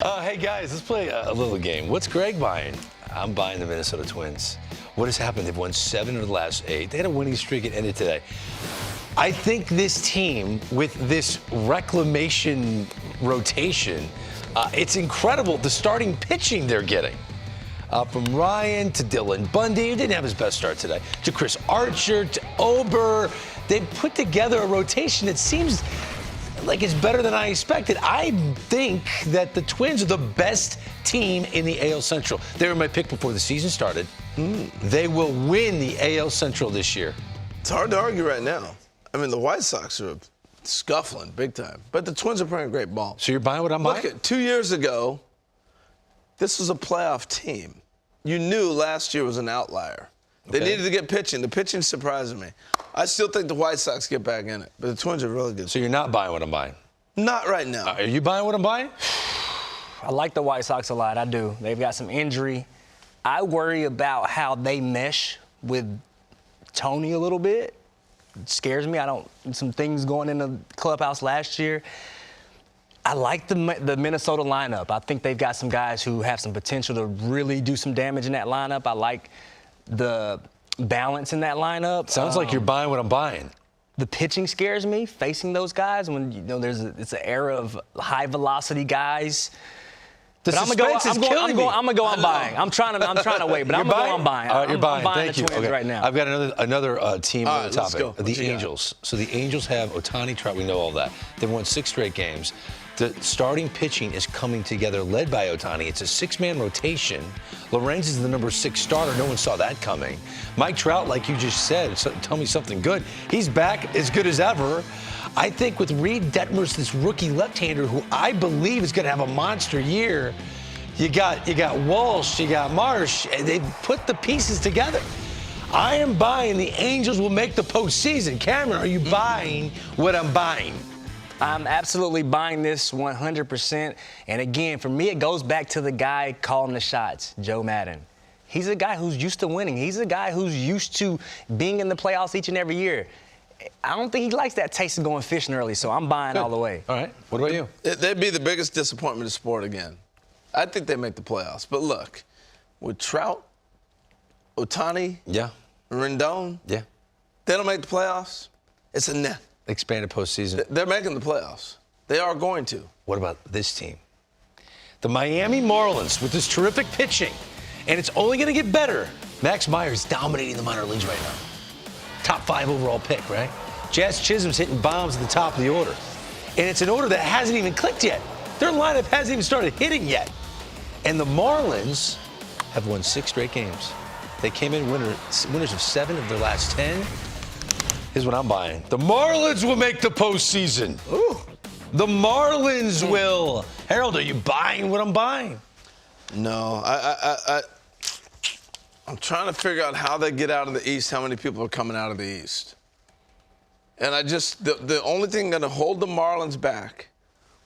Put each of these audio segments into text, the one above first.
Hey guys, let's play a little game. What's Greg buying? I'm buying the Minnesota Twins. What has happened? They've won 7 of the last 8. They had a winning streak at the end of today. I think this team, with this reclamation rotation, it's incredible the starting pitching they're getting. From Ryan to Dylan Bundy, who didn't have his best start today, to Chris Archer, to Ober. They've put together a rotation that seems like it's better than I expected. I think that the Twins are the best team in the AL Central. They were my pick before the season started. They will win the AL Central this year. It's hard to argue right now. I mean, the White Sox are scuffling big time, but the Twins are playing great ball. So you're buying what I'm buying? Look at 2 years ago, this was a playoff team. You knew last year was an outlier. They needed to get pitching. The pitching surprised me. I still think the White Sox get back in it, but the Twins are really good. So you're not buying what I'm buying? Not right now. Are you buying what I'm buying? I like the White Sox a lot. I do. They've got some injury. I worry about how they mesh with Tony a little bit. It scares me. Some things going in the clubhouse last year. I like the Minnesota lineup. I think they've got some guys who have some potential to really do some damage in that lineup. I like the balance in that lineup. Sounds like you're buying what I'm buying. The pitching scares me, facing those guys when it's an era of high velocity guys. The suspense is killing me. I'm buying. I'm trying to wait, but I'm buying. All right, you're buying. I'm buying Thank the you. Twins right now. I've got another team on the let's topic. go. The Angels. So the Angels have Ohtani, Trout. We know all that. They've won 6 straight games. The starting pitching is coming together, led by Ohtani. It's a 6-man rotation. Lorenz is the number 6 starter. No one saw that coming. Mike Trout, like you just said, tell me something good. He's back as good as ever. I think with Reed Detmers, this rookie left-hander, who I believe is going to have a monster year. You got Walsh, you got Marsh, and they put the pieces together. I am buying the Angels will make the postseason. Cameron, are you buying what I'm buying? I'm absolutely buying this 100%. And again, for me, it goes back to the guy calling the shots, Joe Madden. He's a guy who's used to winning. He's a guy who's used to being in the playoffs each and every year. I don't think he likes that taste of going fishing early, so I'm buying all the way. All right. What about you? They'd be the biggest disappointment in sport again. I think they make the playoffs. But look, with Trout, Ohtani, Rendon, they don't make the playoffs. It's a net. Expanded postseason. They're making the playoffs. They are going to. What about this team? The Miami Marlins with this terrific pitching, and it's only going to get better. Max Meyer's dominating the minor leagues right now. Top 5 overall pick, right? Jazz Chisholm's hitting bombs at the top of the order. And it's an order that hasn't even clicked yet. Their lineup hasn't even started hitting yet. And the Marlins have won 6 straight games. They came in winners of 7 of their last 10. Here's what I'm buying. The Marlins will make the postseason. Ooh. The Marlins will. Harold, are you buying what I'm buying? No. I'm trying to figure out how they get out of the East, how many people are coming out of the East. And the only thing going to hold the Marlins back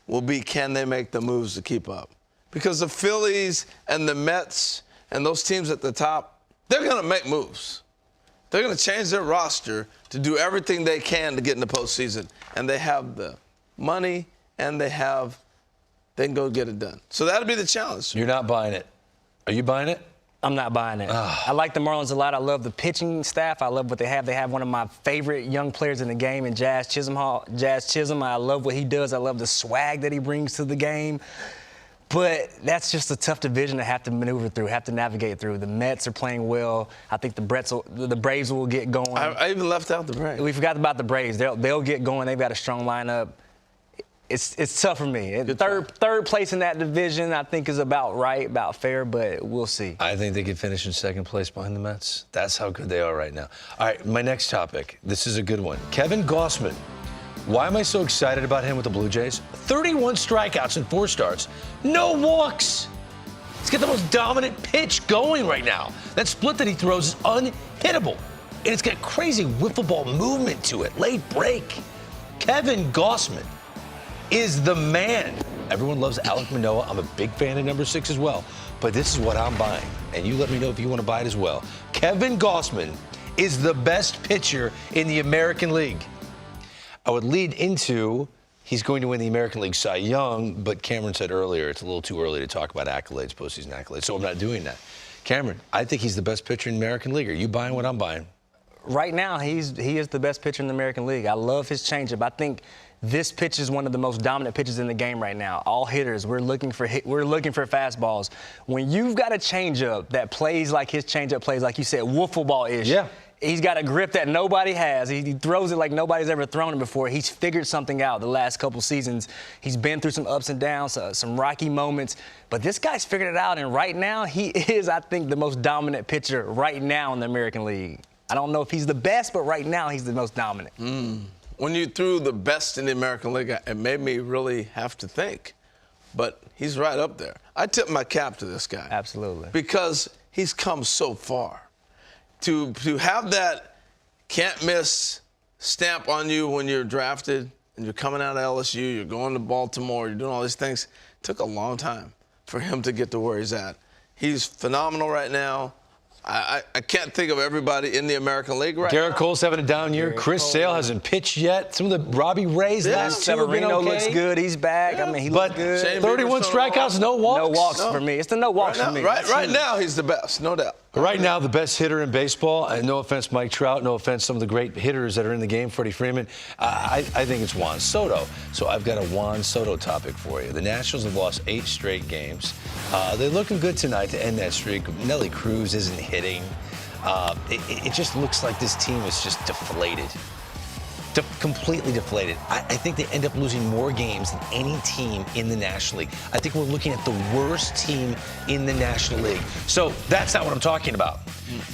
will be, can they make the moves to keep up? Because the Phillies and the Mets and those teams at the top, they're going to make moves. They're going to change their roster to do everything they can to get in the postseason. And they have the money and they can go get it done. So that'll be the challenge. You're not buying it. Are you buying it? I'm not buying it. I like the Marlins a lot. I love the pitching staff. I love what they have. They have one of my favorite young players in the game in Jazz Chisholm. I love what he does. I love the swag that he brings to the game. But that's just a tough division to have to maneuver through, have to navigate through. The Mets are playing well. I think the Braves will get going. I even left out the Braves. We forgot about the Braves. They'll get going. They've got a strong lineup. It's tough for me. Third place in that division, I think, is about right, about fair, but we'll see. I think they could finish in 2nd place behind the Mets. That's how good they are right now. All right, my next topic. This is a good one. Kevin Gausman. Why am I so excited about him with the Blue Jays? 31 strikeouts in 4 starts. No walks. He's got the most dominant pitch going right now. That split that he throws is unhittable. And it's got crazy wiffle ball movement to it. Late break. Kevin Gausman is the man. Everyone loves Alek Manoah. I'm a big fan of number 6 as well. But this is what I'm buying. And you let me know if you want to buy it as well. Kevin Gausman is the best pitcher in the American League. I would lead into he's going to win the American League Cy Young, but Cameron said earlier it's a little too early to talk about accolades, postseason accolades, so I'm not doing that. Cameron, I think he's the best pitcher in the American League. Are you buying what I'm buying? Right now, he is the best pitcher in the American League. I love his changeup. I think this pitch is one of the most dominant pitches in the game right now. All hitters, we're looking for fastballs. When you've got a changeup that plays like his changeup plays, like you said, wiffle ball-ish. Yeah. He's got a grip that nobody has. He throws it like nobody's ever thrown it before. He's figured something out the last couple seasons. He's been through some ups and downs, some rocky moments. But this guy's figured it out, and right now he is, I think, the most dominant pitcher right now in the American League. I don't know if he's the best, but right now he's the most dominant. When you threw the best in the American League, it made me really have to think. But he's right up there. I tip my cap to this guy. Absolutely. Because he's come so far. To have that can't-miss stamp on you when you're drafted and you're coming out of LSU, you're going to Baltimore, you're doing all these things, it took a long time for him to get to where he's at. He's phenomenal right now. I can't think of everybody in the American League right Garrett now. Cole's having a down year. Chris Sale hasn't pitched yet. Some of the Robbie Ray's last two have been Severino okay. looks good. He's back. Yeah. I mean, he But looks good. Shane 31 Bieber's strikeouts, no walks. No walks for me. It's the no walks for me. Right now, he's the best, no doubt. Right now, the best hitter in baseball, and no offense, Mike Trout, no offense, some of the great hitters that are in the game, Freddie Freeman, I think it's Juan Soto. So I've got a Juan Soto topic for you. The Nationals have lost 8 straight games. They're looking good tonight to end that streak. Nelly Cruz isn't hitting. It just looks like this team is just deflated. Completely deflated. I think they end up losing more games than any team in the National League. I think we're looking at the worst team in the National League. So that's not what I'm talking about.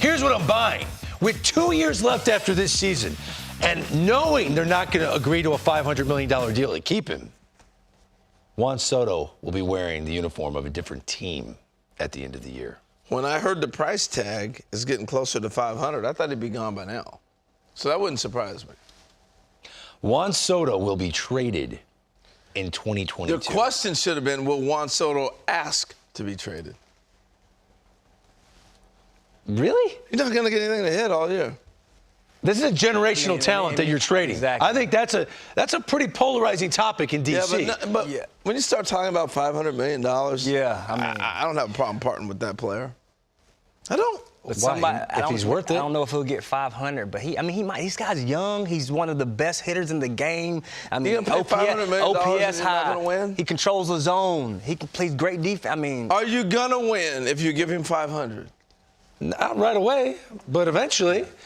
Here's what I'm buying. With 2 years left after this season, and knowing they're not going to agree to a $500 million deal to keep him, Juan Soto will be wearing the uniform of a different team at the end of the year. When I heard the price tag is getting closer to $500, I thought he'd be gone by now. So that wouldn't surprise me. Juan Soto will be traded in 2022. Your question should have been, will Juan Soto ask to be traded? Really? You're not going to get anything to hit all year. This is a generational talent that you're trading. Exactly. I think that's a pretty polarizing topic in D.C. But when you start talking about $500 million, I don't have a problem parting with that player. I don't. If he's worth it. I don't know if he'll get 500, but he might. This guy's young. He's one of the best hitters in the game. I mean, You're gonna pay $500 million OPS and you're not high. gonna win? He controls the zone. He plays great defense. I mean, Are you going to win if you give him $500? Not right away, but eventually.